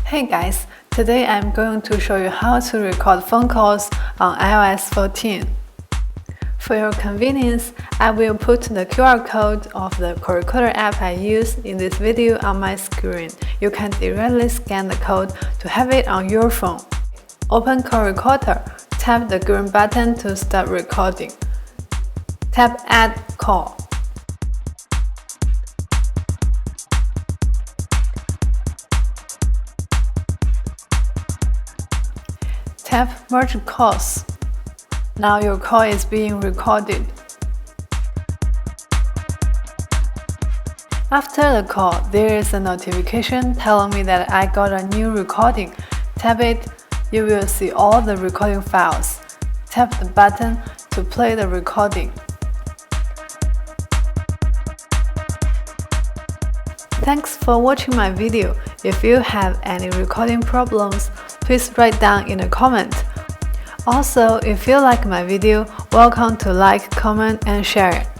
Hey guys, today I'm going to show you how to record phone calls on iOS 14. For your convenience, I will put the QR code of the call recorder app I use in this video on my screen. You can directly scan the code to have it on your phone. Open call recorder, tap the green button to start recording. Tap Add Call. Tap Merge Calls. Now your call is being recorded. After the call, there is a notification telling me that I got a new recording. Tap it, you will see all the recording files. Tap the button to play the recording. Thanks for watching my video. If you have any recording problems, please write down in a comment. Also, if you like my video, welcome to like, comment, and share it.